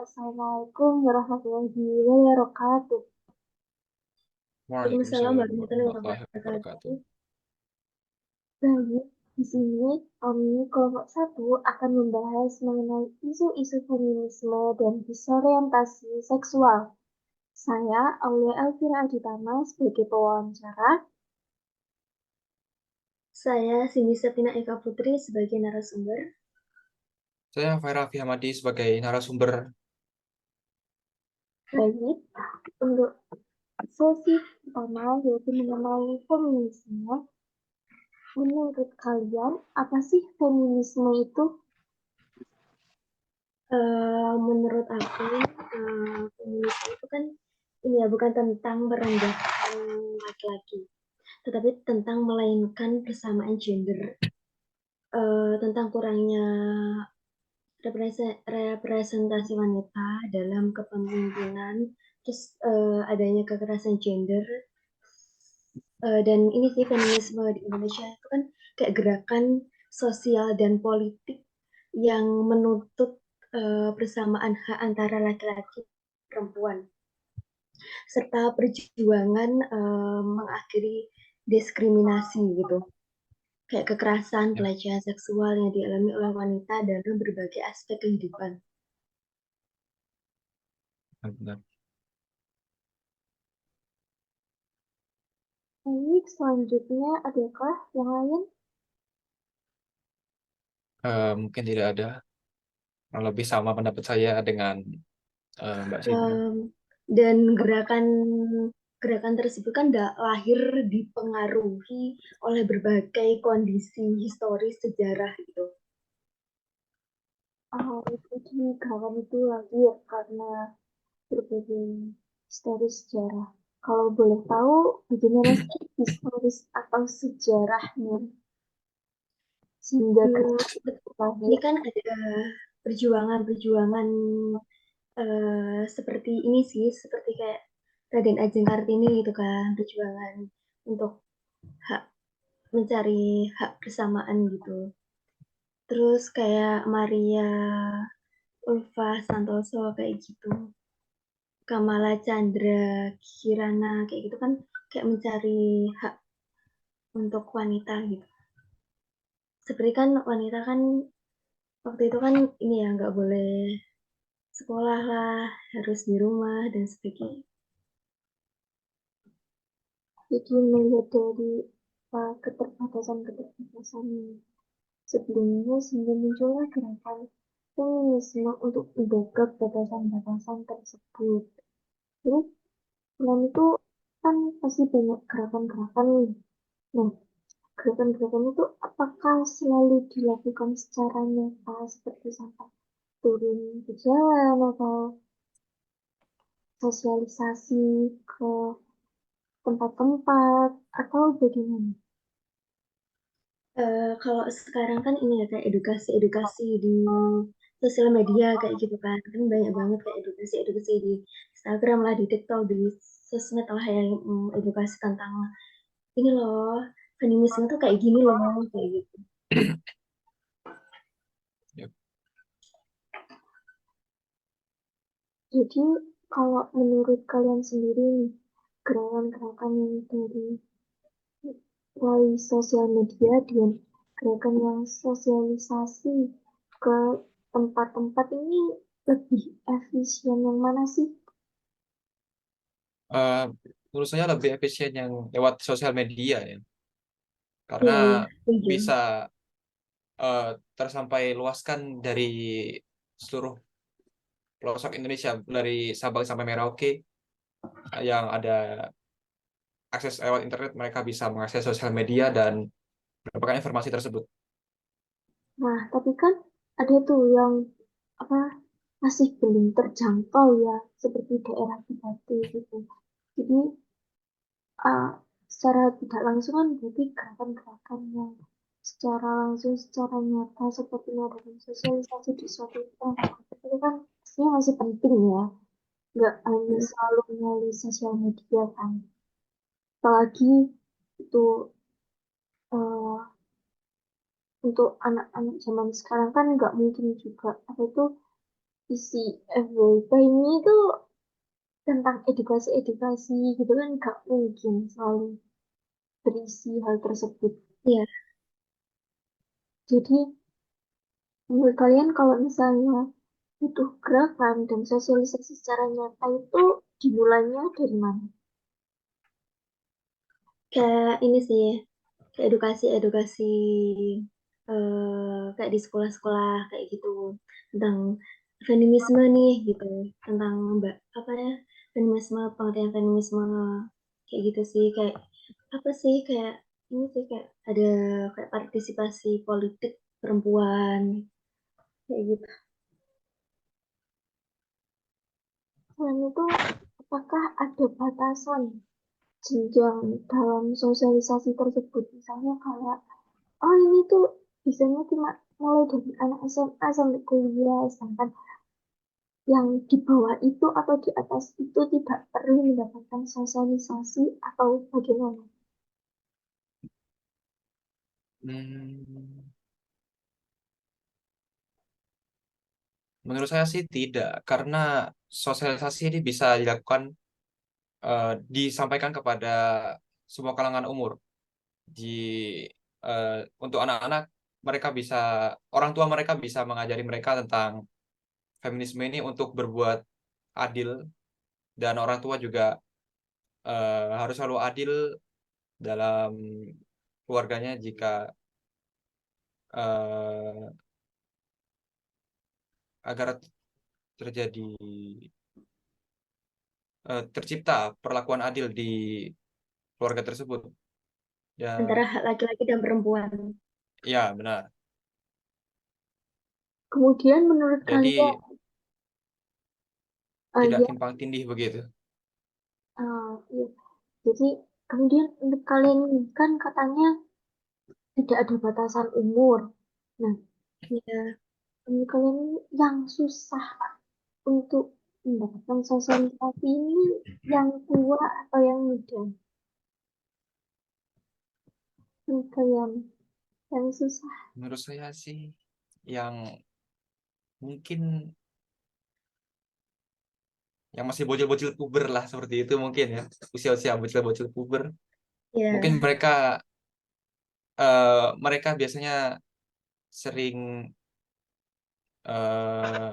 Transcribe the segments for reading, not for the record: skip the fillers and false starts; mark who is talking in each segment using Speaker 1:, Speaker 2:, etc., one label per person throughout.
Speaker 1: Assalamualaikum warahmatullahi wabarakatuh. Waalaikumsalam
Speaker 2: Waalaikumsalam
Speaker 1: warahmatullahi
Speaker 2: warahmatullahi wabarakatuh.
Speaker 1: wabarakatuh. Baik, di sini kami kelompok satu akan membahas mengenai isu-isu feminisme dan disorientasi seksual. Saya Aulia Elvira Aditama sebagai pewawancara. Saya Cindy Septina Eka Putri sebagai narasumber.
Speaker 2: Saya Faira Hamadi sebagai narasumber.
Speaker 1: Baik, untuk sesi pertama yaitu mengenai feminisme. Menurut kalian, apa sih feminisme itu? Menurut aku, feminisme itu kan ini ya bukan tentang merendahkan laki-laki, tetapi tentang melainkan persamaan gender, tentang kurangnya representasi wanita dalam kepemimpinan, terus adanya kekerasan gender, dan ini sih feminisme di Indonesia itu kan kayak gerakan sosial dan politik yang menuntut persamaan hak antara laki-laki dan perempuan, serta perjuangan mengakhiri diskriminasi gitu, kayak kekerasan,
Speaker 2: Ya,
Speaker 1: pelecehan seksual yang dialami oleh wanita dalam berbagai aspek kehidupan.
Speaker 2: benar.
Speaker 1: Baik, selanjutnya adakah yang lain?
Speaker 2: Mungkin tidak ada. Kurang lebih sama pendapat saya dengan Mbak Cynthia.
Speaker 1: Um, dan gerakan gerakan tersebut kan lahir dipengaruhi oleh berbagai kondisi historis sejarah gitu. Jadi gerakan itu lahir karena berbagai historis sejarah. Kalau boleh tahu bagaimana sih historis atau sejarahnya sehingga gerakan itu
Speaker 2: Ini
Speaker 1: lahir?
Speaker 2: kan ada perjuangan-perjuangan seperti ini sih, seperti kayak Raden Ajeng Kartini gitu kan, perjuangan untuk hak mencari hak persamaan gitu. Terus kayak Maria Ulfa Santoso kayak gitu. Kamala Chandra, Kirana kayak gitu kan kayak mencari hak untuk wanita gitu. Seperti kan wanita kan waktu itu kan ini ya nggak boleh sekolah lah, harus di rumah dan sebagainya.
Speaker 1: Jadi melihat dari keterbatasan-keterbatasan sebelumnya sehingga muncullah gerakan feminisme untuk menjaga batasan-batasan tersebut. Terus selain itu kan pasti banyak gerakan-gerakan nih. Nah, gerakan-gerakan itu apakah selalu dilakukan secara nyata seperti sampai turun ke jalan atau sosialisasi ke tempat-tempat atau bagaimana?
Speaker 2: Kalau sekarang kan ini ya kayak edukasi-edukasi di sosial media kayak gitu kan banyak banget kayak edukasi-edukasi di Instagram lah, di TikTok, di sosmed lah yang edukasi tentang ini loh, feminisme tuh kayak gini loh, kayak gitu. Ya.
Speaker 1: Jadi kalau menurut kalian sendiri nih, gerakan-gerakan yang dari sosial media dan gerakan yang sosialisasi ke tempat-tempat ini lebih efisien yang mana sih?
Speaker 2: Eh, Menurut saya lebih efisien yang lewat sosial media ya, karena
Speaker 1: Iya, iya, setuju.
Speaker 2: bisa eh, tersampai luaskan dari seluruh pelosok Indonesia, dari Sabang sampai Merauke yang ada akses lewat internet, mereka bisa mengakses sosial media dan mendapatkan informasi tersebut.
Speaker 1: Nah, tapi kan ada tuh yang apa masih belum terjangkau ya, seperti daerah 3T gitu. Jadi uh, secara tidak langsung kan berarti gerakan-gerakan yang secara langsung, secara nyata seperti mengadakan sosialisasi di suatu tempat itu kan sebenarnya masih penting ya, nggak hanya selalu melalui sosial media kan. Apalagi itu uh, untuk anak-anak zaman sekarang kan nggak mungkin juga apa itu isi FYP ini tuh tentang edukasi-edukasi gitu kan gak mungkin selalu berisi hal tersebut.
Speaker 2: Iya,
Speaker 1: Jadi menurut kalian kalau misalnya butuh gerakan dan sosialisasi secara nyata itu dimulainya dari mana?
Speaker 2: kayak ini sih, kayak edukasi-edukasi kayak di sekolah-sekolah kayak gitu tentang feminisme nih gitu, tentang mbak apa ya feminisme, pengertian feminisme kayak gitu sih, kayak apa sih kayak ini sih kayak ada kayak partisipasi politik perempuan kayak gitu.
Speaker 1: Selain itu, apakah ada batasan jenjang dalam sosialisasi tersebut? Misalnya kayak, oh ini tuh bisanya cuma mulai dari anak SMA sampai kuliah, sedangkan yang di bawah itu atau di atas itu tidak perlu mendapatkan sosialisasi atau bagaimana?
Speaker 3: Hmm, menurut saya sih tidak, karena sosialisasi ini bisa dilakukan, disampaikan kepada semua kalangan umur. Di eh, untuk anak-anak, mereka bisa, orang tua mereka bisa mengajari mereka tentang feminisme ini untuk berbuat adil, dan orang tua juga harus selalu adil dalam keluarganya jika eh, agar terjadi tercipta perlakuan adil di keluarga tersebut.
Speaker 2: Antara
Speaker 3: Dan
Speaker 2: hak laki-laki dan perempuan.
Speaker 3: ya benar.
Speaker 1: Kemudian menurut kalian,
Speaker 3: Jadi tidak
Speaker 1: ya,
Speaker 3: timpang tindih begitu.
Speaker 1: ya. Jadi kemudian untuk kalian ini kan katanya tidak ada batasan umur. Nah,
Speaker 2: Ya,
Speaker 1: menurut kalian ini yang susah untuk mendapatkan sosialisasi ini yang tua atau yang muda? Menurut kalian yang susah.
Speaker 3: Menurut saya sih yang mungkin yang masih bocil-bocil puber lah, seperti itu mungkin ya. Usia-usia bocil-bocil puber. Mungkin
Speaker 2: ya,
Speaker 3: mereka biasanya sering eh,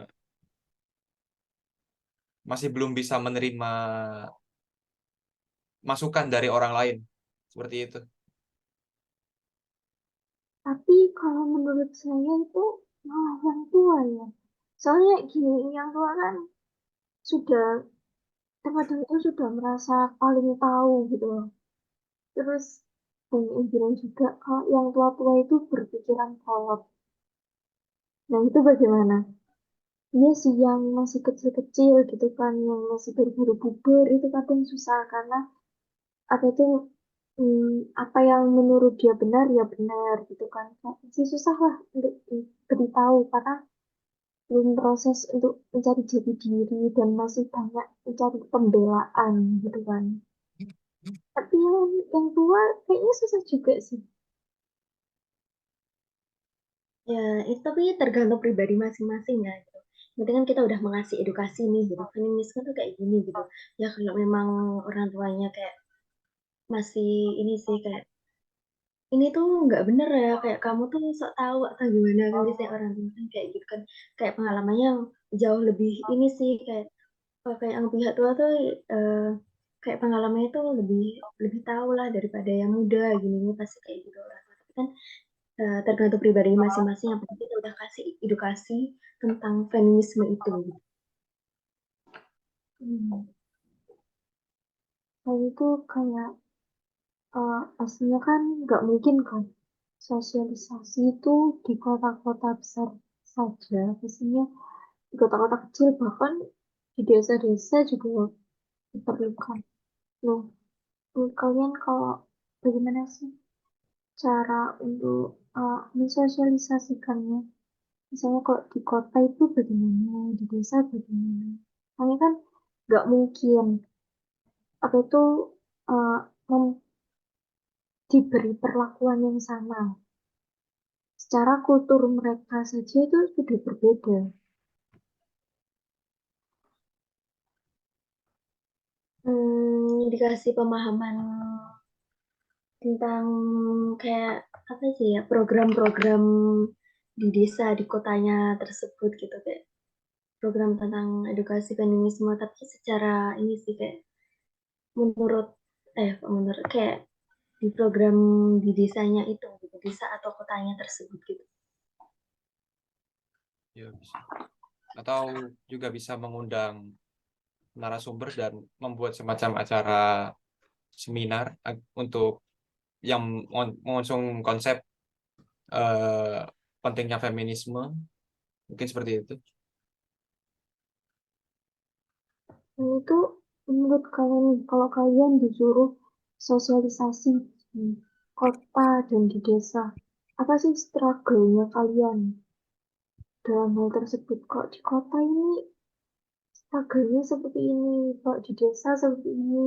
Speaker 3: masih belum bisa menerima masukan dari orang lain. Seperti itu.
Speaker 1: Tapi kalau menurut saya itu malah yang tua ya. Soalnya gini, yang tua kan sudah terkadang itu sudah merasa paling tahu gitu loh. Terus banyak yang bilang juga kalau yang tua-tua itu berpikiran kolot. Nah itu bagaimana? Iya sih yang masih kecil-kecil gitu kan, yang masih baru-baru puber itu kadang susah karena ada tuh apa yang menurut dia benar ya benar gitu kan. Masih susah lah untuk diberitahu karena belum proses untuk mencari jati diri dan masih banyak mencari pembelaan gitu kan. Tapi yang tua kayaknya susah juga sih.
Speaker 2: ya itu tapi tergantung pribadi masing-masing ya gitu. Nanti kan kita udah mengasih edukasi nih gitu. Feminisme tuh kayak gini gitu. Ya kalau memang orang tuanya kayak masih ini sih kayak ini tuh nggak bener ya kayak kamu tuh sok tahu atau gimana kan biasanya orang tua kan kayak gitu kan kayak pengalamannya yang jauh lebih ini sih kayak kayak yang pihak tua tuh eh, kayak pengalamannya tuh lebih lebih tahu lah daripada yang muda gini nih pasti kayak gitu orang tua. Tapi kan tergantung pribadi masing-masing yang penting kita udah kasih edukasi tentang feminisme itu gitu.
Speaker 1: Hmm. Lalu itu kayak aslinya kan nggak mungkin kan sosialisasi itu di kota-kota besar saja. Pastinya di kota-kota kecil bahkan di desa-desa juga diperlukan. Loh, menurut kalian kalau bagaimana sih cara untuk mensosialisasikannya? Misalnya kalau di kota itu bagaimana, di desa bagaimana? Kami kan nggak mungkin apa itu uh, diberi perlakuan yang sama. Secara kultur mereka saja itu sudah berbeda.
Speaker 2: dikasih pemahaman tentang kayak apa sih ya, program-program di desa di kotanya tersebut gitu, kayak program tentang edukasi feminisme, tapi secara ini sih kayak menurut menurut kayak di program di desanya itu gitu, desa atau kotanya tersebut gitu.
Speaker 3: Ya, bisa. Atau juga bisa mengundang narasumber dan membuat semacam acara seminar untuk yang mengusung konsep eh, pentingnya feminisme, mungkin seperti itu.
Speaker 1: Dan itu menurut kalian, kalau kalian disuruh sosialisasi di kota dan di desa, apa sih struggle-nya kalian dalam hal tersebut? Kok di kota ini struggle-nya seperti ini, kok di desa seperti ini?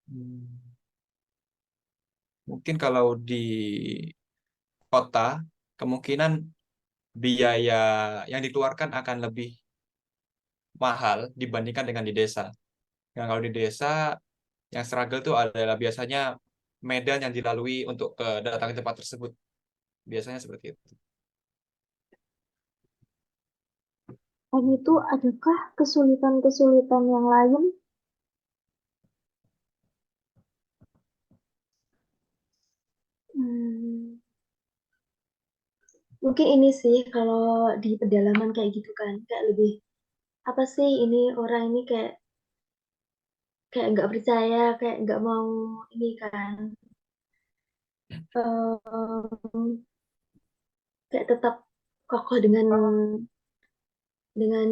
Speaker 3: Hmm. Mungkin kalau di kota, kemungkinan biaya yang dikeluarkan akan lebih mahal dibandingkan dengan di desa. Yang kalau di desa, yang struggle itu adalah biasanya medan yang dilalui untuk datang ke tempat tersebut. Biasanya seperti itu.
Speaker 1: Dan itu adakah kesulitan-kesulitan yang lain?
Speaker 2: Hmm, mungkin ini sih kalau di pedalaman kayak gitu kan, kayak lebih apa sih ini orang ini kayak kayak nggak percaya, kayak nggak mau ini kan, em, kayak tetap kokoh dengan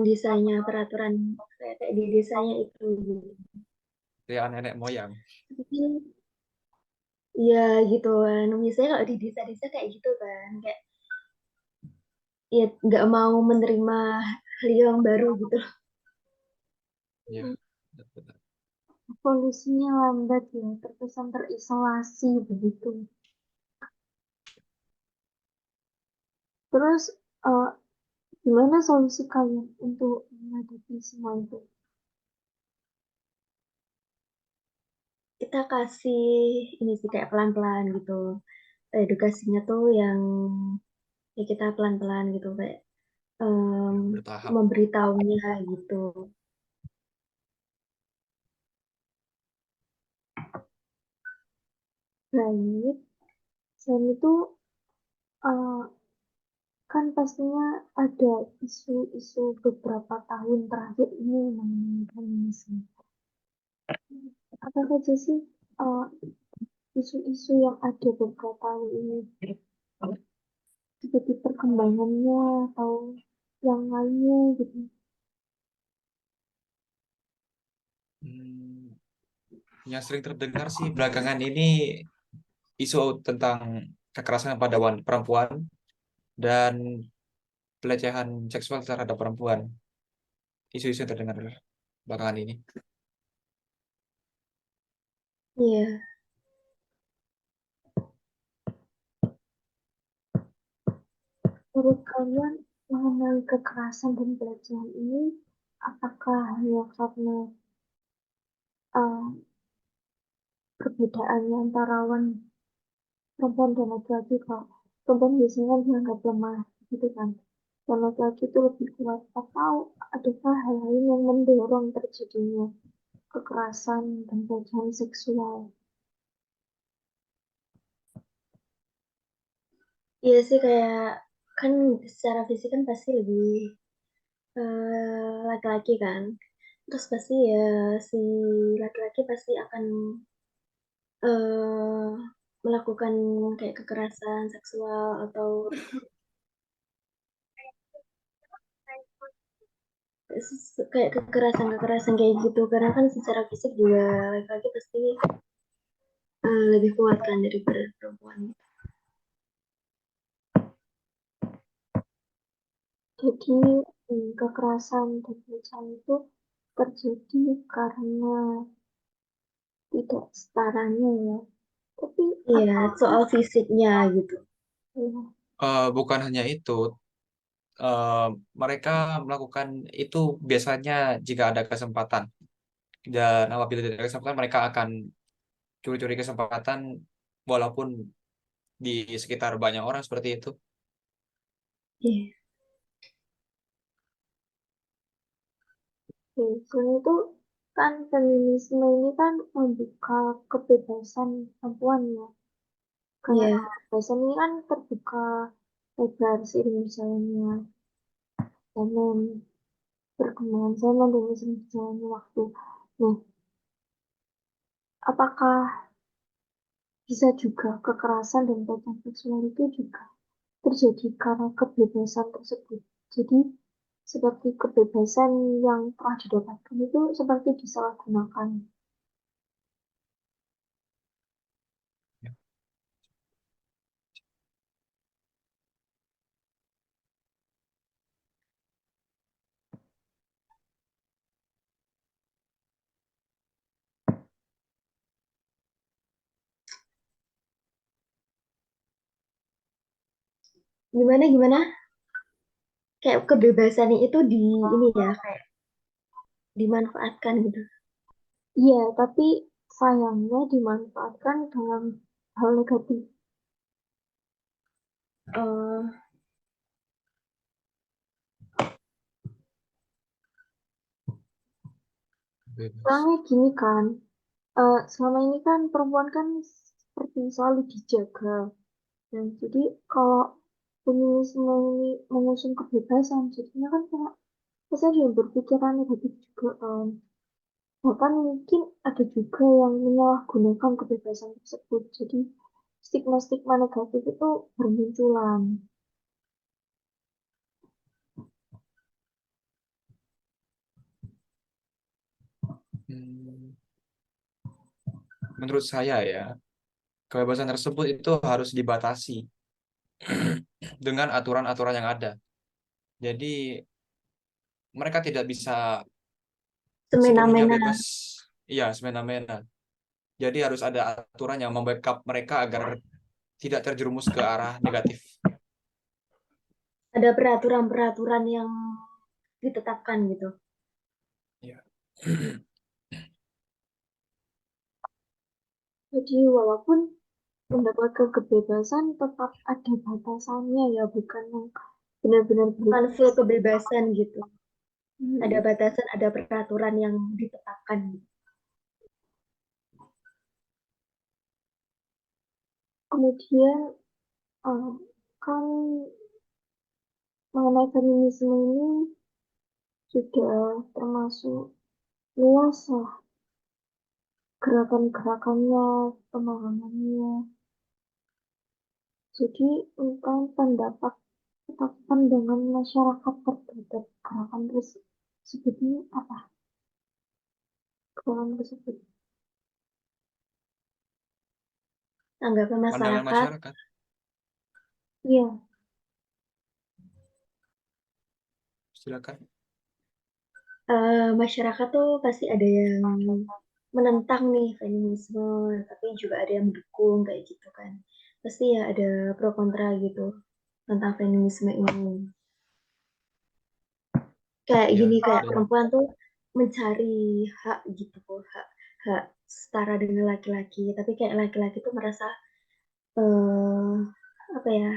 Speaker 2: desainnya peraturan kayak di desanya itu gitu.
Speaker 3: Kayak nenek moyang.
Speaker 2: Tapi ya gitu kan, misalnya kalau di desa-desa kayak gitu kan, kayak ya nggak mau menerima hal yang baru gitu.
Speaker 3: Ya,
Speaker 1: Hmm,
Speaker 3: benar.
Speaker 1: evolusinya lambat ya, terkesan terisolasi begitu. Terus eh, gimana solusi kalian untuk menghadapi semua itu?
Speaker 2: Kita kasih ini sih kayak pelan-pelan gitu, edukasinya tuh yang ya kita pelan-pelan gitu, kayak em,
Speaker 3: Bertahap.
Speaker 2: memberitahunya gitu.
Speaker 1: Baik, selain itu eh, kan pastinya ada isu-isu beberapa tahun terakhir ini mengenai feminisme. Apa saja sih eh, isu-isu yang ada beberapa tahun ini? Seperti perkembangannya atau yang lainnya gitu.
Speaker 3: Hmm, yang sering terdengar sih belakangan ini isu tentang kekerasan pada perempuan dan pelecehan seksual terhadap perempuan. Isu-isu yang terdengar belakangan ini.
Speaker 2: Iya,
Speaker 1: Menurut kalian mengenai kekerasan dan pelecehan ini, apakah hanya karena eh, perbedaannya antara perempuan dan laki-laki? Kalau perempuan biasanya kan dianggap lemah gitu kan, dan laki-laki itu lebih kuat, atau adakah hal lain yang mendorong terjadinya kekerasan dan pelecehan seksual?
Speaker 2: iya sih kayak kan secara fisik kan pasti lebih laki-laki kan. Terus pasti ya si laki-laki pasti akan eh, melakukan kayak kekerasan seksual atau kayak kekerasan-kekerasan kayak gitu, karena kan secara fisik juga laki-laki pasti lebih kuat kan daripada perempuan.
Speaker 1: Jadi kekerasan dan pelecehan itu terjadi karena tidak setaranya ya. Tapi
Speaker 2: Iya,
Speaker 1: apa
Speaker 2: soal fisiknya gitu.
Speaker 1: ya,
Speaker 3: Bukan hanya itu, eh, mereka melakukan itu biasanya jika ada kesempatan, dan apabila tidak ada kesempatan mereka akan curi-curi kesempatan walaupun di sekitar banyak orang seperti itu.
Speaker 2: Iya.
Speaker 1: Oke, selain itu kan feminisme ini kan membuka kebebasan perempuan ya. Kayak
Speaker 2: Iya.
Speaker 1: kebebasan ini kan terbuka lebar seiring berjalannya zaman, perkembangan zaman dan seiring berjalannya waktu. Nah, apakah bisa juga kekerasan dan pelecehan seksual itu juga terjadi karena kebebasan tersebut? Jadi, seperti kebebasan yang telah didapatkan itu seperti disalahgunakan.
Speaker 2: Gimana gimana? Kayak kebebasan itu di ini ya, kayak dimanfaatkan gitu.
Speaker 1: Iya, tapi sayangnya dimanfaatkan dalam hal negatif.
Speaker 2: Eh,
Speaker 3: Bebas.
Speaker 1: Soalnya gini kan, selama ini kan perempuan kan seperti selalu dijaga. Dan jadi kalau feminisme ini mengusung kebebasan, jadinya kan kayak saya juga berpikiran negatif juga kan. Bahkan mungkin ada juga yang menyalahgunakan kebebasan tersebut. Jadi stigma-stigma negatif itu bermunculan.
Speaker 3: Hmm, menurut saya ya, kebebasan tersebut itu harus dibatasi dengan aturan-aturan yang ada. Jadi mereka tidak bisa sepenuhnya
Speaker 2: semena-mena.
Speaker 3: bebas, iya semena-mena. Jadi harus ada aturan yang membackup mereka agar tidak terjerumus ke arah negatif.
Speaker 2: Ada peraturan-peraturan yang ditetapkan gitu.
Speaker 3: Ya.
Speaker 1: Jadi walaupun mendapatkan kebebasan tetap ada batasannya ya, bukan yang benar-benar
Speaker 2: Bukan full
Speaker 1: bebas.
Speaker 2: kebebasan gitu. Ada
Speaker 1: Hmm.
Speaker 2: batasan, ada peraturan yang ditetapkan.
Speaker 1: Kemudian kan mengenai feminisme ini sudah termasuk luas lah gerakan-gerakannya, pemahamannya. Jadi untuk pendapat atau pandangan masyarakat terhadap gerakan tersebut ini apa? Gerakan tersebut.
Speaker 2: Tanggapan
Speaker 3: Pandangan
Speaker 2: masyarakat,
Speaker 3: masyarakat.
Speaker 1: Iya,
Speaker 3: Silakan.
Speaker 2: masyarakat tuh pasti ada yang menentang nih feminisme, tapi juga ada yang mendukung kayak gitu kan. Pasti ya ada pro kontra gitu tentang feminisme ini. Kayak gini,
Speaker 3: Ya,
Speaker 2: kayak
Speaker 3: dan
Speaker 2: perempuan tuh mencari hak gitu, hak hak setara dengan laki-laki. Tapi kayak laki-laki tuh merasa eh apa ya,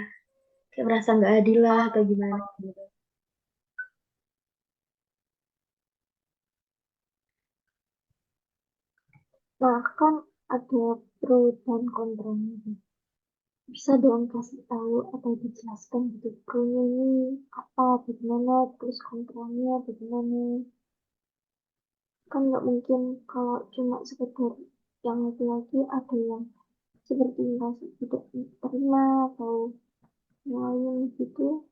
Speaker 2: kayak merasa nggak adil lah atau gimana gitu.
Speaker 1: nah kan ada pro dan kontranya. Bisa dong kasih tahu atau dijelaskan gitu pro-nya ini apa, bagaimana, terus kontranya bagaimana. Kan nggak mungkin kalau cuma sekedar yang laki-laki ada yang seperti merasa tidak terima atau yang lain gitu.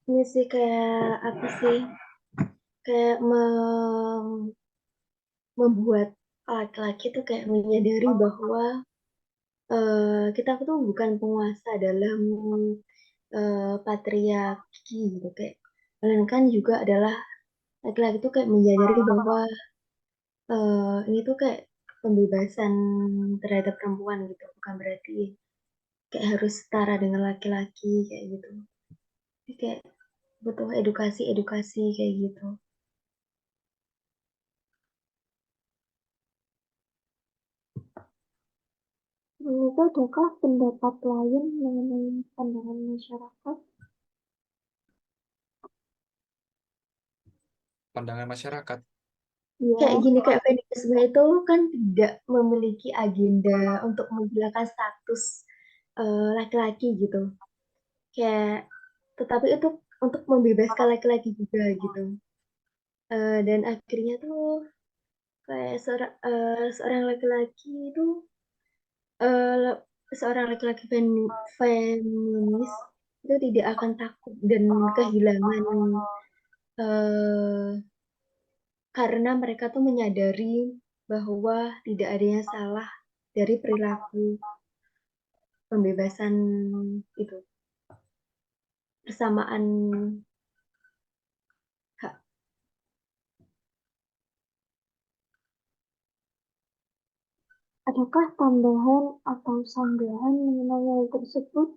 Speaker 2: Ini sih kayak apa sih? Kayak membuat laki-laki tuh kayak menyadari bahwa kita tuh bukan penguasa dalam patriarki gitu kayak, melainkan juga adalah laki-laki tuh kayak menyadari bahwa ini tuh kayak pembebasan terhadap perempuan gitu, bukan berarti kayak harus setara dengan laki-laki kayak gitu. Jadi kayak butuh edukasi kayak gitu.
Speaker 1: Menurut adakah pendapat lain mengenai pandangan masyarakat?
Speaker 3: Pandangan masyarakat.
Speaker 2: Kayak
Speaker 1: Ya,
Speaker 2: gini, kayak feminisme itu kan tidak memiliki agenda untuk menghilangkan status laki-laki gitu. Kayak tetapi itu untuk membebaskan laki-laki juga gitu. Dan akhirnya tuh kayak seorang laki-laki itu eh, seorang laki-laki feminis itu tidak akan takut dan kehilangan eh, karena mereka tuh menyadari bahwa tidak ada yang salah dari perilaku pembebasan itu, persamaan hak.
Speaker 1: adakah tambahan atau sanggahan mengenai hal tersebut?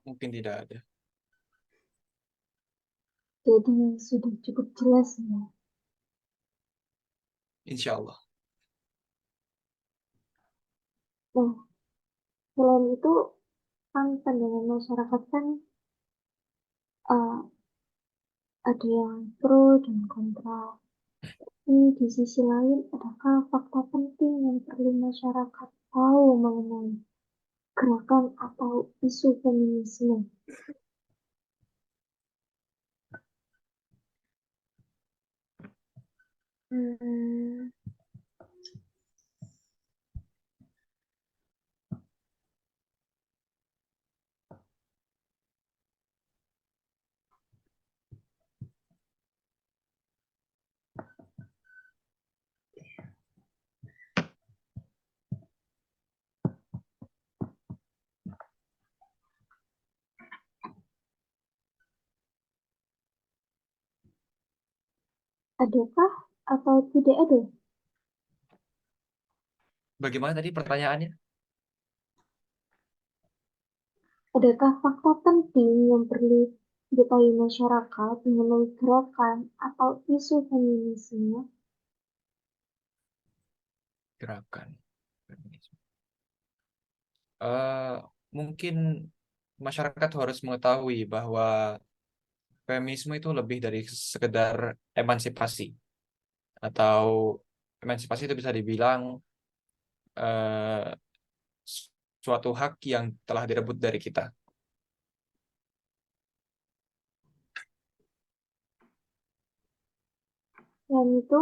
Speaker 3: Mungkin tidak ada.
Speaker 1: Jadi sudah cukup jelas ya.
Speaker 3: Insya Allah.
Speaker 1: Nah, selain itu kan pandangan masyarakat kan eh, ada yang pro dan kontra. Ini di sisi lain, adakah fakta penting yang perlu masyarakat tahu mengenai gerakan atau isu feminisme?
Speaker 2: Hmm,
Speaker 1: Adakah atau tidak ada?
Speaker 3: Bagaimana tadi pertanyaannya?
Speaker 1: Adakah fakta penting yang perlu diketahui masyarakat mengenai gerakan atau isu feminisme?
Speaker 3: Gerakan feminisme. Eh, Mungkin masyarakat harus mengetahui bahwa feminisme itu lebih dari sekedar emansipasi, atau emansipasi itu bisa dibilang eh, suatu hak yang telah direbut dari kita.
Speaker 1: Dan itu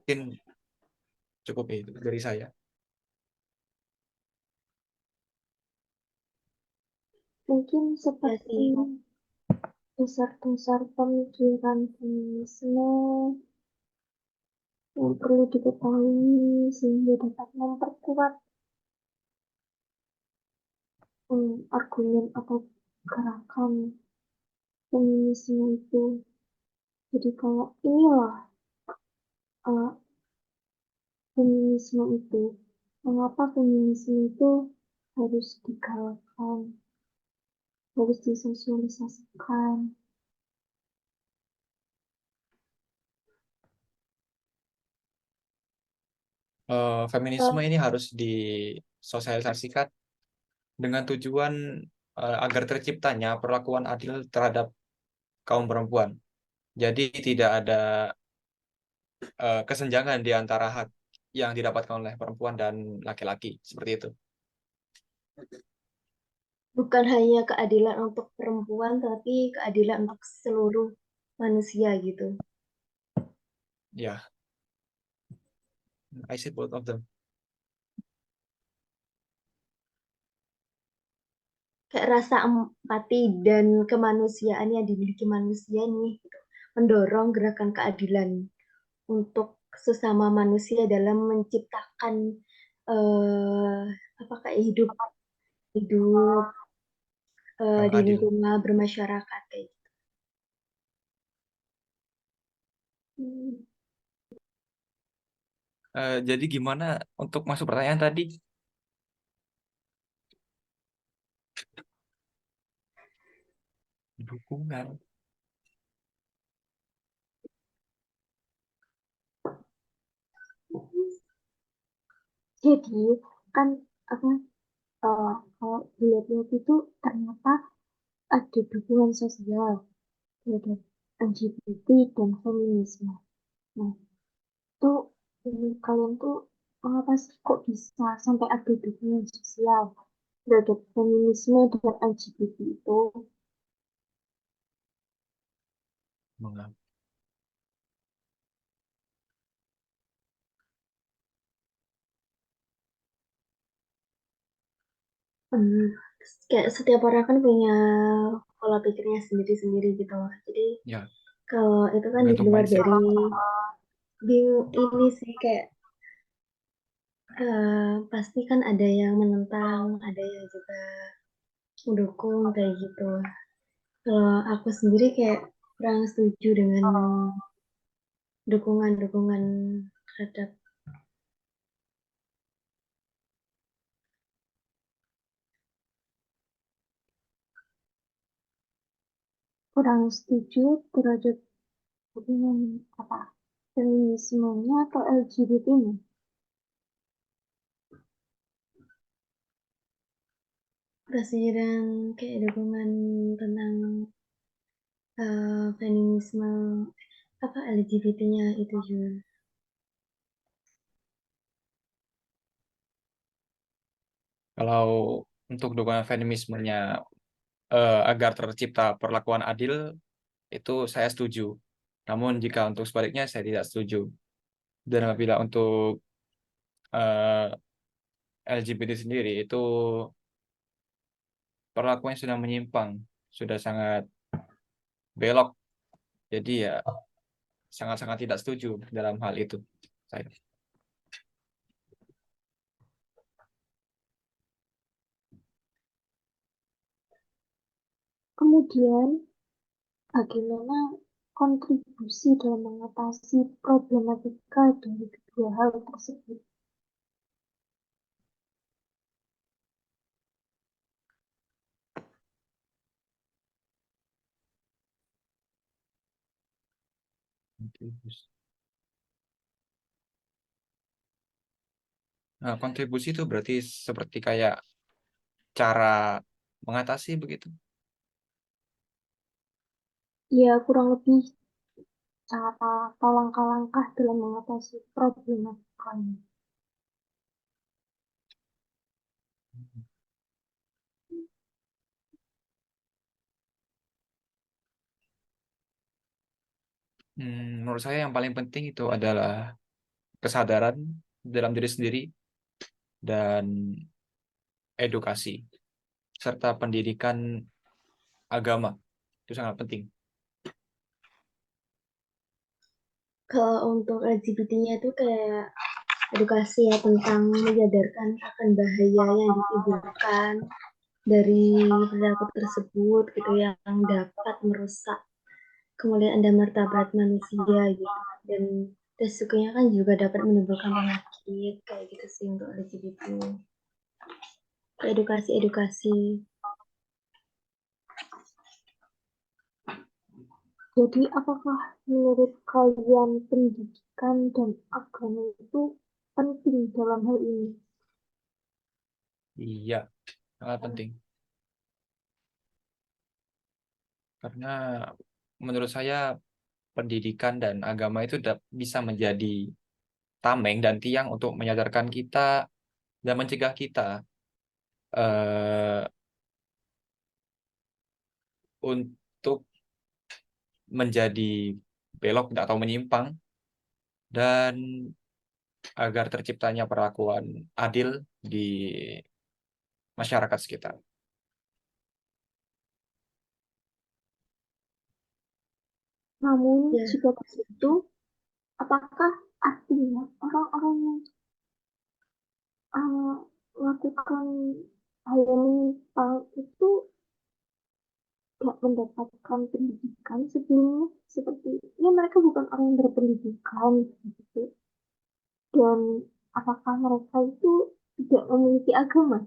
Speaker 3: Mungkin cukup itu dari saya.
Speaker 1: mungkin
Speaker 2: ya
Speaker 1: seperti
Speaker 2: sih.
Speaker 1: dasar-dasar pemikiran feminisme yang perlu diketahui sehingga dapat memperkuat argumen atau gerakan feminisme itu. Jadi kayak inilah uh, feminisme itu. Mengapa feminisme itu harus digalakkan, harus disosialisasikan.
Speaker 3: Feminisme ini harus disosialisasikan dengan tujuan agar terciptanya perlakuan adil terhadap kaum perempuan. Jadi tidak ada kesenjangan di antara hak yang didapatkan oleh perempuan dan laki-laki, seperti itu.
Speaker 2: Bukan hanya keadilan untuk perempuan, tapi keadilan untuk seluruh manusia gitu.
Speaker 3: Ya, I see both of them.
Speaker 2: Kayak rasa empati dan kemanusiaan yang dimiliki manusia nih, gitu. Mendorong gerakan keadilan untuk sesama manusia dalam menciptakan eh, apa kayak hidup hidup
Speaker 3: yang
Speaker 2: di
Speaker 3: adil.
Speaker 2: lingkungan bermasyarakat kayak gitu.
Speaker 1: Hmm,
Speaker 3: Jadi gimana untuk masuk pertanyaan tadi? Dukungan.
Speaker 1: jadi kan apa kalau dilihat-lihat itu ternyata ada dukungan sosial terhadap LGBT dan feminisme. Nah, itu kalian tuh mengapa sih kok bisa sampai ada dukungan sosial terhadap feminisme dan LGBT itu?
Speaker 3: Mengapa?
Speaker 2: Hmm, kayak setiap orang kan punya pola pikirnya sendiri-sendiri gitu loh. Jadi
Speaker 3: Ya,
Speaker 2: kalau itu kan di
Speaker 3: tergantung
Speaker 2: luar
Speaker 3: mindset.
Speaker 2: dari bingung ini sih kayak pasti kan ada yang menentang, ada yang juga mendukung kayak gitu. Kalau aku sendiri kayak kurang setuju dengan dukungan-dukungan terhadap
Speaker 1: Kurang setuju terhadap dukungan apa? Feminismenya atau LGBT-nya?
Speaker 2: presiden kayak dukungan tentang feminisme apa LGBT-nya itu juga.
Speaker 3: Kalau untuk dukungan feminismenya agar tercipta perlakuan adil, itu saya setuju. Namun jika untuk sebaliknya, saya tidak setuju. Dan apabila untuk eh, LGBT sendiri, itu perlakuannya sudah menyimpang, sudah sangat belok. Jadi ya sangat-sangat tidak setuju dalam hal itu. Saya.
Speaker 1: Kemudian, bagaimana kontribusi dalam mengatasi problematika dari kedua hal tersebut?
Speaker 3: Nah, kontribusi itu berarti seperti kayak cara mengatasi begitu.
Speaker 1: Ya, kurang lebih cara atau langkah-langkah dalam mengatasi problematika ini.
Speaker 3: Menurut saya yang paling penting itu adalah kesadaran dalam diri sendiri dan edukasi serta pendidikan agama itu sangat penting.
Speaker 2: Kalau untuk LGBT-nya itu kayak edukasi ya tentang menyadarkan akan bahaya yang ditimbulkan dari perilaku tersebut gitu yang dapat merusak kemuliaan dan martabat manusia gitu dan resikonya kan juga dapat menimbulkan penyakit kayak gitu sih untuk LGBT edukasi-edukasi.
Speaker 1: Jadi, apakah menurut kalian pendidikan dan agama itu penting dalam hal ini?
Speaker 3: Iya, sangat penting. Karena menurut saya pendidikan dan agama itu bisa menjadi tameng dan tiang untuk menyadarkan kita dan mencegah kita eh, untuk menjadi belok atau menyimpang dan agar terciptanya perlakuan adil di masyarakat sekitar.
Speaker 1: Namun
Speaker 2: Ya,
Speaker 1: jika begitu, apakah artinya orang-orang yang uh, melakukan hal yang menyimpang itu tidak mendapatkan pendidikan sebelumnya? Seperti, ya mereka bukan orang yang berpendidikan, gitu. Dan apakah mereka itu tidak memiliki agama?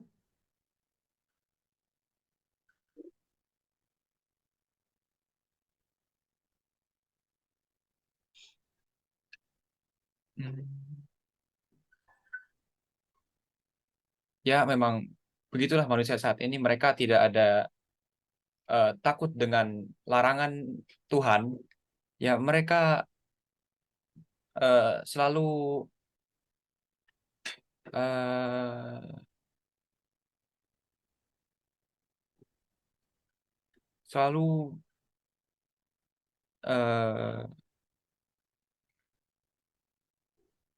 Speaker 3: Hmm. Ya, memang begitulah manusia saat ini. Mereka tidak ada takut dengan larangan Tuhan. Ya, mereka selalu eh, selalu eh,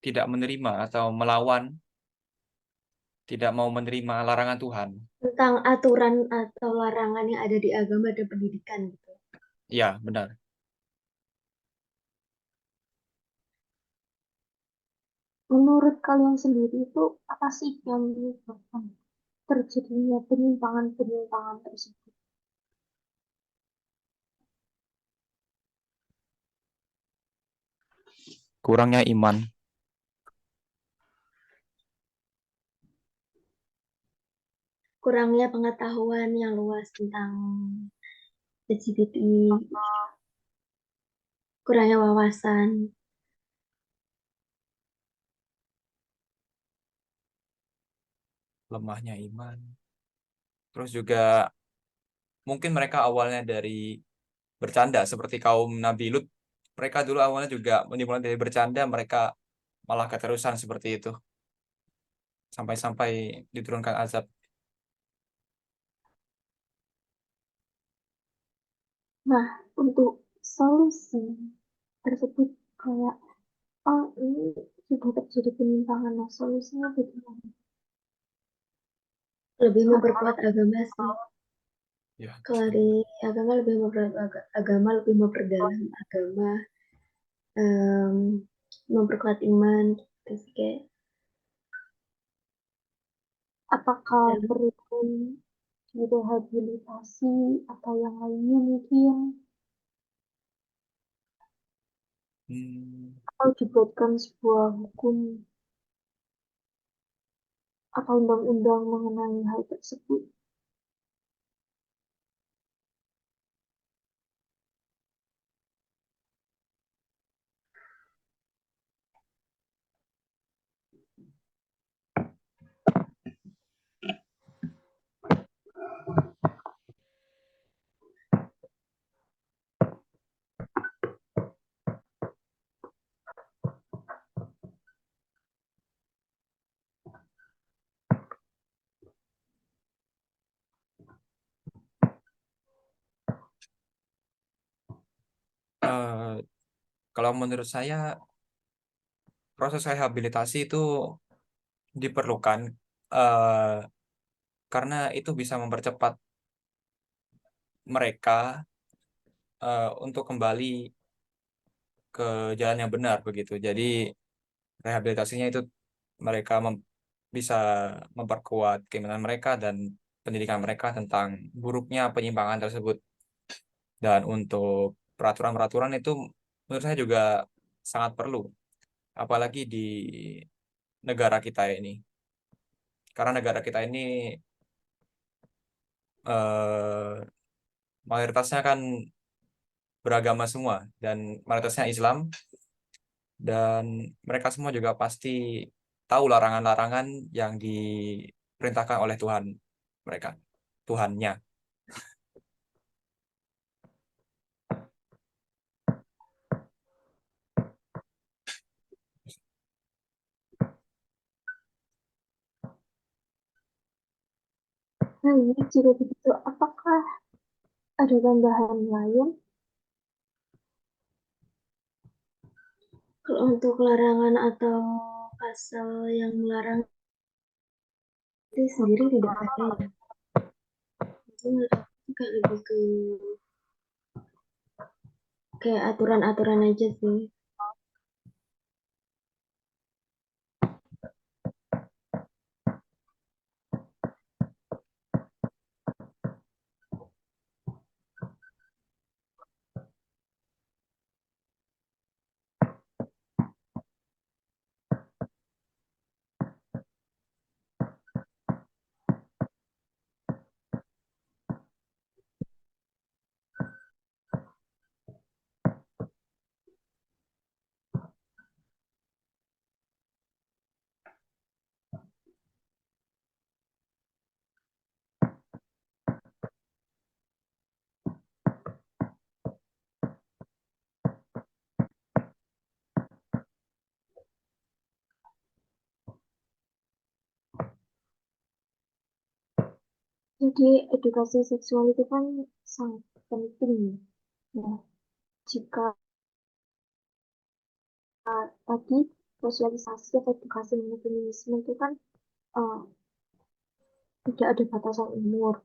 Speaker 3: tidak menerima atau melawan, tidak mau menerima larangan Tuhan.
Speaker 2: tentang aturan atau larangan yang ada di agama dan pendidikan gitu.
Speaker 3: Ya, benar.
Speaker 1: Menurut kalian sendiri itu apa sih yang menyebabkan terjadinya penyimpangan-penyimpangan tersebut?
Speaker 3: Kurangnya iman.
Speaker 2: Kurangnya pengetahuan yang luas tentang LGBT, kurangnya wawasan.
Speaker 3: Lemahnya iman. Terus juga mungkin mereka awalnya dari bercanda seperti kaum Nabi Lut. Mereka dulu awalnya juga dimulai dari bercanda, mereka malah keterusan seperti itu sampai-sampai diturunkan azab.
Speaker 1: Nah, untuk solusi tersebut kayak, oh ini sudah terjadi penyimpangan, nah solusinya bagaimana?
Speaker 2: Lebih
Speaker 1: Karena
Speaker 2: memperkuat agama sih.
Speaker 3: Ya,
Speaker 2: Kalau di agama lebih memperkuat agama, lebih memperdalam agama, em, memperkuat iman, terus kayak
Speaker 1: apakah
Speaker 2: dan
Speaker 1: perlu direhabilitasi atau yang lainnya mungkin,
Speaker 3: hmm,
Speaker 1: atau dibuatkan sebuah hukum atau undang-undang mengenai hal tersebut?
Speaker 3: eh, kalau menurut saya proses rehabilitasi itu diperlukan eh, karena itu bisa mempercepat mereka untuk kembali ke jalan yang benar begitu. Jadi rehabilitasinya itu mereka bisa memperkuat keimanan mereka dan pendidikan mereka tentang buruknya penyimpangan tersebut. Dan untuk peraturan-peraturan itu menurut saya juga sangat perlu, apalagi di negara kita ini. Karena negara kita ini eh, mayoritasnya kan beragama semua dan mayoritasnya Islam dan mereka semua juga pasti tahu larangan-larangan yang diperintahkan oleh Tuhan mereka, Tuhannya.
Speaker 1: Nah, ini jika begitu, apakah ada tambahan lain?
Speaker 2: kalau untuk larangan atau pasal yang melarang itu sendiri tidak ada ya. Jadi menurut aku kayak lebih ke kayak aturan-aturan aja sih.
Speaker 1: Jadi edukasi seksual itu kan sangat penting. Nah, jika tadi sosialisasi atau edukasi mengenai feminisme itu kan eh, tidak ada batasan umur.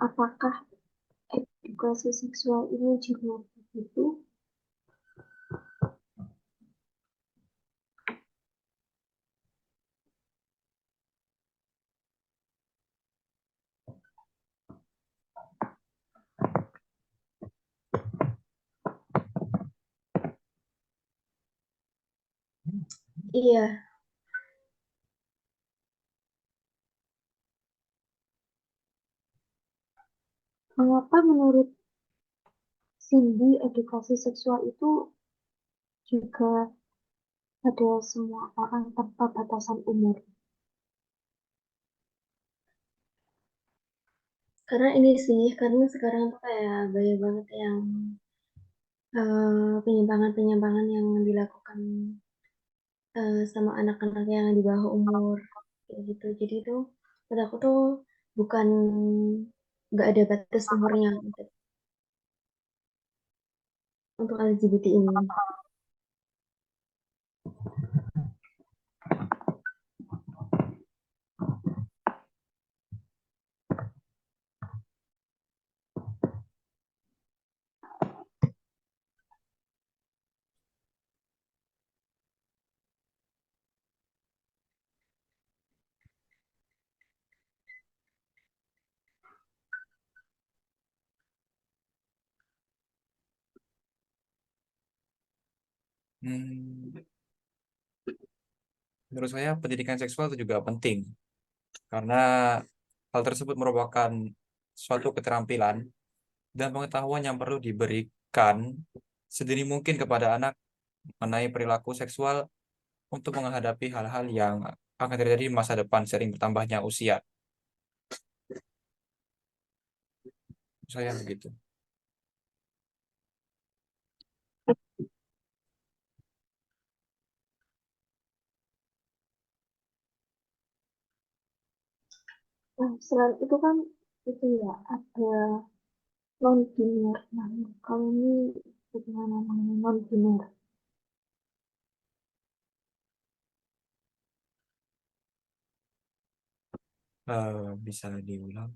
Speaker 1: Apakah edukasi seksual ini juga begitu?
Speaker 2: Iya,
Speaker 1: Mengapa menurut Cindy edukasi seksual itu juga pada semua orang tanpa batasan umur?
Speaker 2: karena ini sih, karena sekarang tuh kayak banyak banget yang penyimpangan-penyimpangan yang dilakukan sama anak-anak yang di bawah umur kayak gitu. Jadi itu menurut aku tuh bukan nggak ada batas umurnya untuk LGBT ini.
Speaker 3: Hmm, menurut saya pendidikan seksual itu juga penting karena hal tersebut merupakan suatu keterampilan dan pengetahuan yang perlu diberikan sedini mungkin kepada anak mengenai perilaku seksual untuk menghadapi hal-hal yang akan terjadi di masa depan sering bertambahnya usia. Saya begitu.
Speaker 1: Nah, selain itu kan itu ya ada non-biner. Nah, kalau ini bagaimana mengenai non-biner?
Speaker 3: Bisa diulang.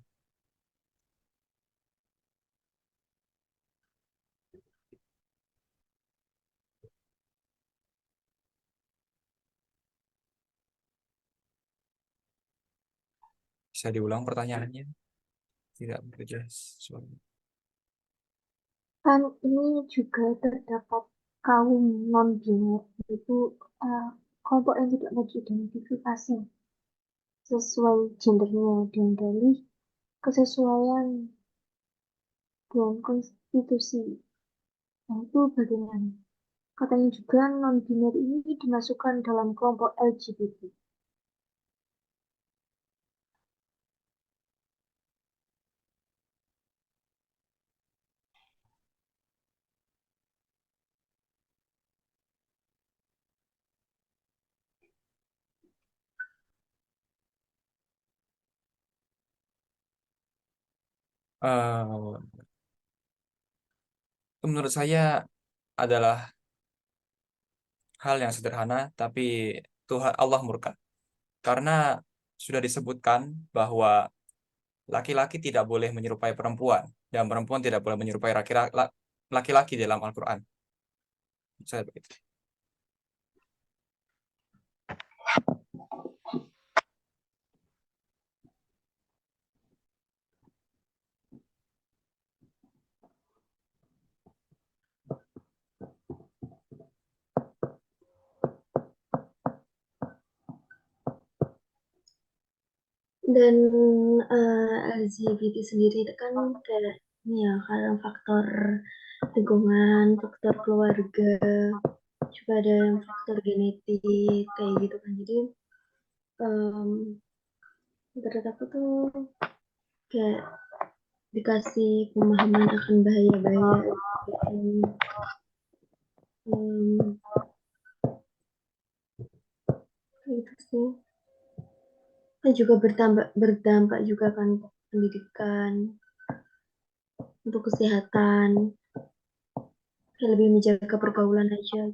Speaker 3: Bisa diulang pertanyaannya? Tidak begitu jelas suaranya.
Speaker 1: Kan ini juga terdapat kaum non-biner, itu eh, kelompok yang tidak lagi identifikasi sesuai gendernya dan dalih kesesuaian dengan konstitusi. Nah, itu bagaimana? Katanya juga non-biner ini dimasukkan dalam kelompok LGBT.
Speaker 3: Eh, menurut saya adalah hal yang sederhana, tapi Tuhan Allah murka. Karena sudah disebutkan bahwa laki-laki tidak boleh menyerupai perempuan, dan perempuan tidak boleh menyerupai laki-laki. laki-laki dalam Al-Quran. Saya begitu.
Speaker 2: Dan LGBT sendiri itu kan kayak ini ya, karena faktor lingkungan, faktor keluarga, juga ada yang faktor genetik kayak gitu kan. Jadi menurut aku tuh kayak dikasih pemahaman akan bahaya-bahaya gitu. Gitu sih. Dan juga berdampak juga kan untuk pendidikan, untuk kesehatan, kayak lebih menjaga pergaulan aja.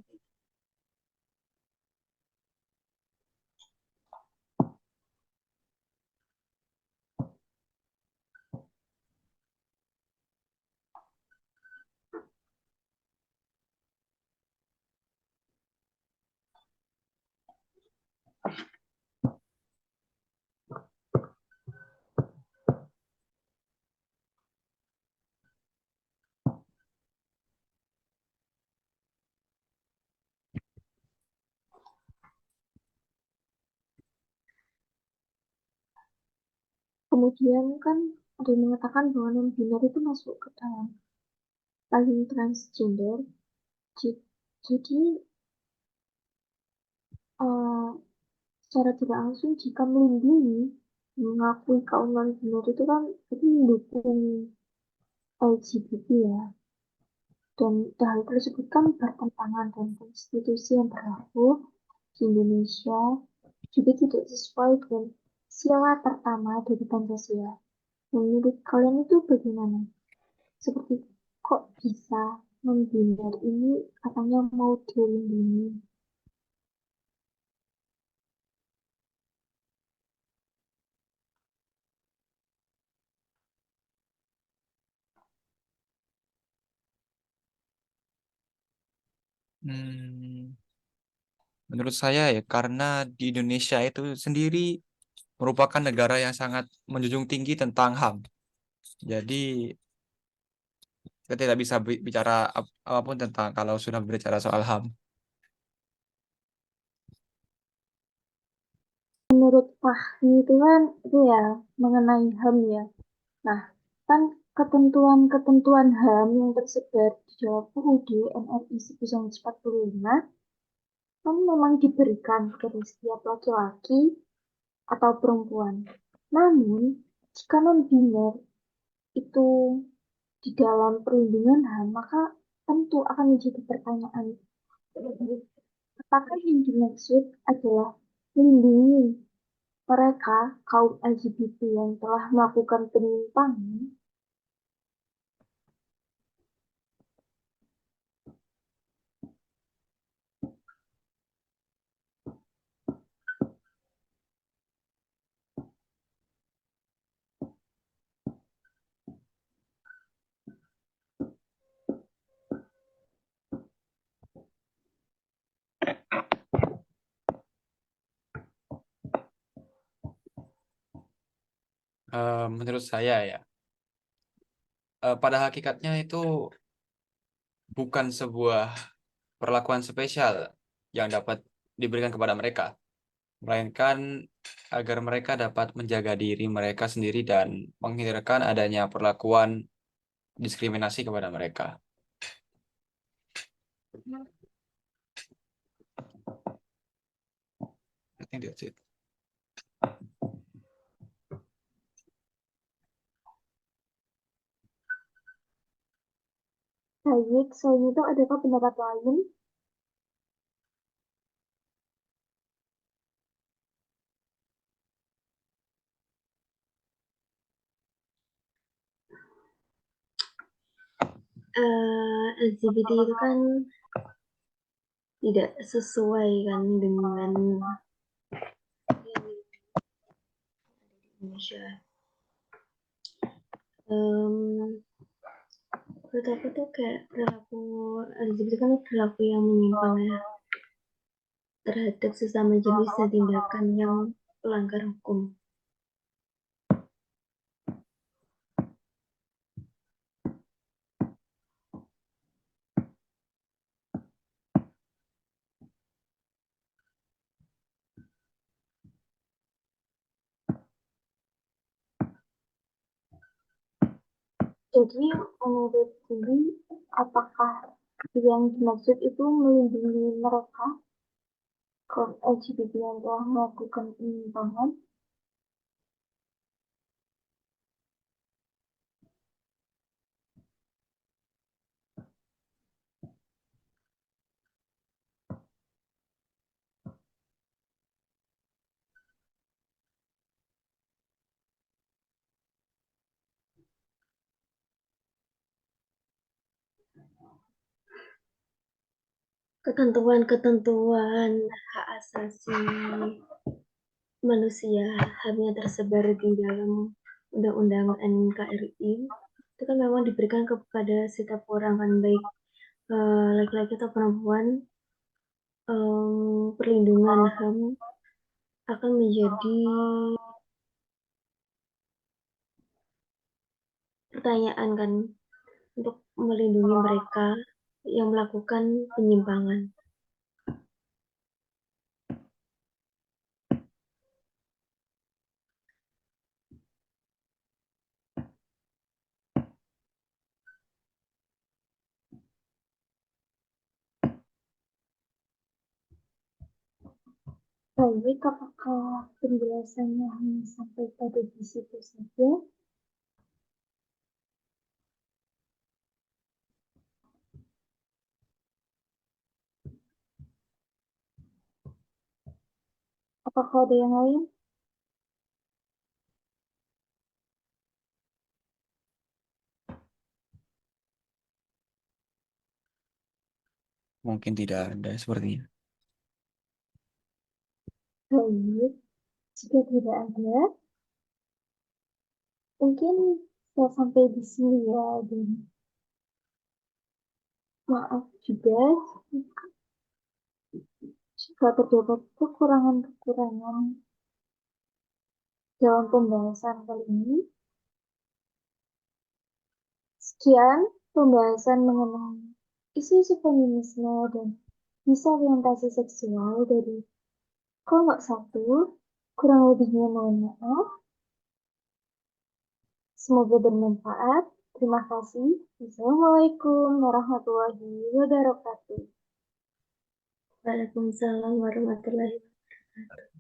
Speaker 1: Kemudian kan ada yang mengatakan bahwa non-biner itu masuk ke dalam payung transgender. Jadi eh, secara tidak langsung jika melindungi mengakui kaum non-biner itu kan itu mendukung LGBT ya. Dan hal tersebut kan bertentangan dengan konstitusi yang berlaku di Indonesia juga tidak sesuai dengan sila pertama dari Pancasila. Menurut kalian itu bagaimana? Seperti kok bisa non-biner ini katanya mau dilindungi?
Speaker 3: Menurut saya ya, karena di Indonesia itu sendiri merupakan negara yang sangat menjunjung tinggi tentang HAM. Jadi kita tidak bisa bicara apapun tentang kalau sudah berbicara soal HAM.
Speaker 1: Menurut Fahmi itu kan itu ya mengenai HAM ya. Nah, kan ketentuan-ketentuan HAM yang tersebar di dalam UUD NRI 1945 kan memang diberikan kepada setiap laki-laki atau perempuan. Namun, jika non-biner itu di dalam perlindungan HAM, maka tentu akan menjadi pertanyaan. Apakah yang dimaksud adalah melindungi mereka, kaum LGBT yang telah melakukan penyimpangan?
Speaker 3: Menurut saya ya, pada hakikatnya itu bukan sebuah perlakuan spesial yang dapat diberikan kepada mereka, melainkan agar mereka dapat menjaga diri mereka sendiri dan menghindarkan adanya perlakuan diskriminasi kepada mereka. I think that's it.
Speaker 1: Baik, selain itu adakah pendapat lain?
Speaker 2: LGBT itu kan tidak sesuai kan dengan Indonesia. Menurut aku tuh kayak perilaku LGBT kan perilaku yang menyimpang ya terhadap sesama jenis dan tindakan yang melanggar hukum.
Speaker 1: Jadi menurut Juli, apakah yang dimaksud itu melindungi mereka kaum LGBT yang telah melakukan penyimpangan?
Speaker 2: Ketentuan-ketentuan hak asasi manusia HAM-nya tersebar di dalam Undang-Undang NKRI itu kan memang diberikan kepada setiap orang kan baik laki-laki atau perempuan. Perlindungan HAM akan menjadi pertanyaan kan untuk melindungi mereka yang melakukan penyimpangan.
Speaker 1: Baik, apakah penjelasannya hanya sampai pada di situ saja? Apakah ada yang lain?
Speaker 3: Mungkin tidak ada sepertinya.
Speaker 1: Baik, jika tidak ada, mungkin saya sampai di sini ya. Dan maaf juga jika terdapat kekurangan-kekurangan dalam pembahasan kali ini. Sekian pembahasan mengenai isu-isu feminisme dan disorientasi seksual dari kelompok satu. Kurang lebihnya mohon maaf. Semoga bermanfaat. Terima kasih. Assalamualaikum warahmatullahi wabarakatuh.
Speaker 2: Waalaikumsalam warahmatullahi wabarakatuh.